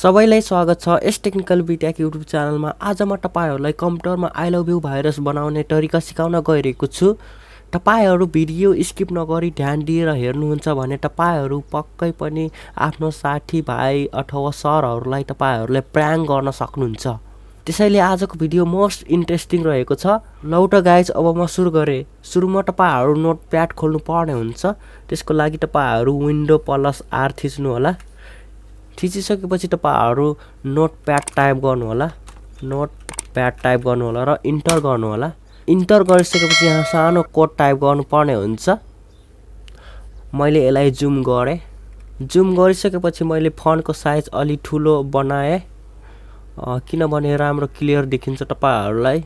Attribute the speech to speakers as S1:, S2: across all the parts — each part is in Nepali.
S1: सबैलाई स्वागत छ यस टेक्निकल बिट्याक युट्युब च्यानलमा। आज म तपाईहरुलाई कम्प्युटरमा आई लभ यु भाइरस बनाउने तरिका सिकाउन गइरहेको छु। तपाईहरु भिडियो स्किप नगरी ध्यान दिएर हेर्नुहुन्छ भने तपाईहरु पक्कै पनि आफ्नो साथी भाइ अथवा सरहरुलाई तपाईहरुले प्राङ्क गर्न सक्नुहुन्छ। त्यसैले आजको भिडियो मोस्ट इन्ट्रेस्टिङ रहेको छ। लौ त गाइज, अब म सुरु गरे। सुरुमा तपाईहरु नोटप्याड खोल्नु पर्ने हुन्छ। त्यसको लागि तपाईहरु विन्डो प्लस आर थिच्नु होला। थिचिसकेपछि तपाईहरु नोटप्याड टाइप गर्नु होला। नोटप्याड टाइप गर्नु होला र इन्टर गर्नु होला। इन्टर गरिसकेपछि यहाँ सानो कोड टाइप गर्नु पर्ने हुन्छ। मैले यसलाई जुम गरे। जुम गरिसकेपछि मैले फन्टको साइज अलि ठुलो बनाए किनभने राम्रो क्लियर देखिन्छ तपाईहरुलाई।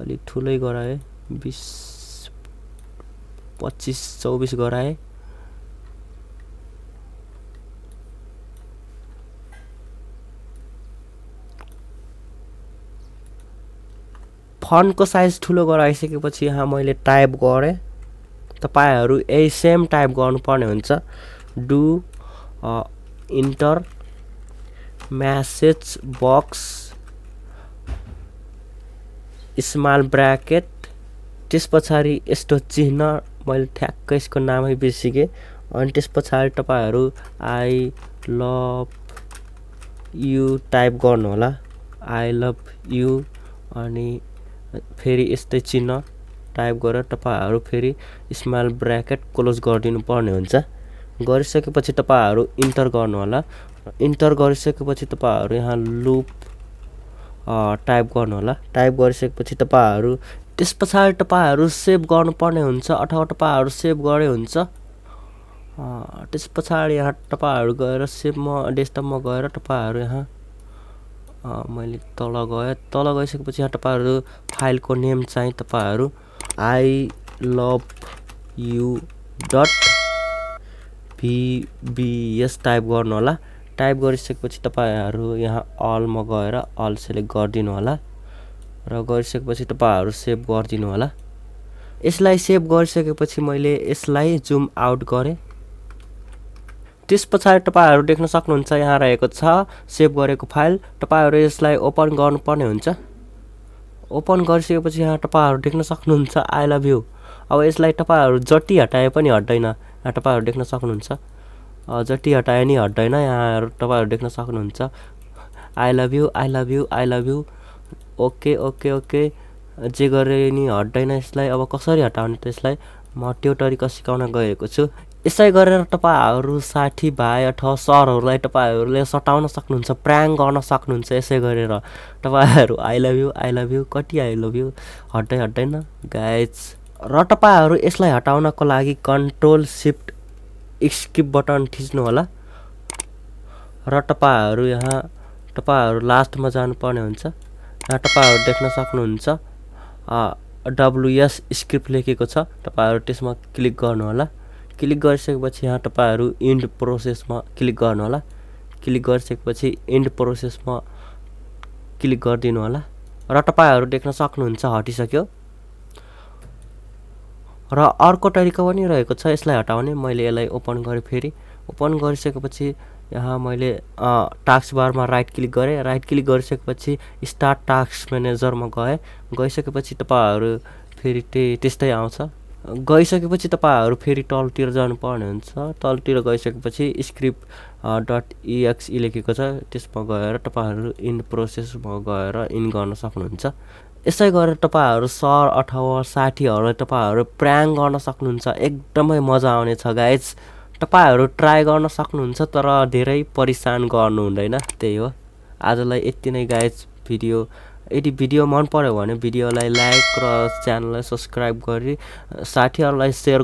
S1: अलि ठुलै गराए, 20 25 24 गराए। फन्टको साइज ठुलो गराइसकेपछि यहाँ मैले टाइप गरे। तपाईहरु यही सेम टाइप गर्नुपर्ने हुन्छ। Do enter message box small bracket, त्यसपछि यस्तो चिन्ह, मैले ठ्याक्कै यसको नामै बिर्सिके। अनि त्यसपछि तपाईहरु आई लभ यु टाइप गर्नु होला। आई लभ यु अनि फेरि यस्तै चिन्ह टाइप गरेर तपाईहरु फेरि स्मल ब्र्याकेट क्लोज गरिदिनु पर्ने हुन्छ। गरिसकेपछि तपाईहरु इन्टर गर्नु होला। इन्टर गरिसकेपछि तपाईहरु यहाँ लूप टाइप गर्नु होला। टाइप गरिसकेपछि तपाईहरु त्यसपछि तपाईहरु सेभ गर्नुपर्ने हुन्छ अथवा तपाईहरु सेभ गरे हुन्छ। त्यसपछि यहाँ तपाईहरु गएर सेभमा डेस्कटपमा गएर तपाईहरु यहाँ मैले तल गए। तल गइसकेपछि यहाँ तपाईहरु फाइलको नेम चाहिँ तपाईहरु I love you dot VBS type गर्नु होला। टाइप गरिसकेपछि तपाईहरु यहाँ अलमा गएर अल सेलेक्ट गरिदिनु होला र गरिसकेपछि तपाईहरु सेभ गरिदिनु होला। यसलाई सेभ गरिसकेपछि मैले यसलाई जुम आउट गरे। त्यसपछि तपाईहरु देख्न सक्नुहुन्छ यहाँ रहेको छ सेभ गरेको फाइल। तपाईहरु यसलाई ओपन गर्नुपर्ने हुन्छ। ओपन गरिसकेपछि यहाँ तपाईहरु देख्न सक्नुहुन्छ आई लभ यु। अब यसलाई तपाईहरु जति हटाए पनि हट्दैन। यहाँ तपाईहरु देख्न सक्नुहुन्छ जति हटाए नि हट्दैन। यहाँ तपाईहरु देख्न सक्नुहुन्छ I love you, I love you, I love you. Okay okay okay जे गरे नि हट्दैन। यसलाई अब कसरी हटाउने त्यसलाई म त्यो तरिका सिकाउन गएको छु। यसै गरेर तपाईहरु साथी भाइ अथवा सरहरुलाई तपाईहरुले सटाउन सक्नुहुन्छ, प्राङ्क गर्न सक्नुहुन्छ। यसै गरेर तपाईहरु आई लभ यु कति आई लभ यु हट्दैन गाइज। र तपाईहरु यसलाई हटाउनको लागि कन्ट्रोल शिफ्ट स्किप बटन थिच्नु होला र तपाईहरु यहाँ लास्टमा जानुपर्ने हुन्छ। यहाँ तपाईहरु देख्न सक्नुहुन्छ WS स्क्रिप्ट लेखेको छ। तपाईहरु त्यसमा क्लिक गर्नु होला। क्लिक गरिसकेपछि यहाँ तपाईहरु इन्ड प्रोसेसमा क्लिक गर्नु होला। क्लिक गरिसकेपछि इन्ड प्रोसेसमा क्लिक गरिदिनु होला र तपाईहरु देख्न सक्नुहुन्छ हटिसक्यो। र अर्को तरिका पनि रहेको छ यसलाई हटाउने। मैले यसलाई ओपन गरे। फेरि ओपन गरिसकेपछि यहाँ मैले टास्क बारमा राइट क्लिक गरे। राइट क्लिक गरिसकेपछि स्टार्ट टास्क म्यानेजरमा गए। गइसकेपछि तपाईहरु फेरि त्यस्तै आउँछ। गइसकेपछि तपाईहरु फेरि तलतिर जानुपर्ने हुन्छ। तलतिर गइसकेपछि स्क्रिप्ट डट एक्सई लेखेको छ त्यसमा गएर तपाईहरु इन प्रोसेसमा गएर इन गर्न सक्नुहुन्छ। यसै गरेर तपाईहरु सर अथवा साथीहरुलाई तपाईहरु प्राङ्क गर्न सक्नुहुन्छ। एकदमै मजा आउने छ गाइज। तपाईहरु ट्राई गर्न सक्नुहुन्छ तर धेरै परेशान गर्नु हुँदैन। त्यही हो। आजलाई यति नै गाइज। यदि भिडियो मन पर्यो भने भिडियोलाई लाइक र च्यानललाई सब्स्क्राइब गरी साथीहरुलाई शेयर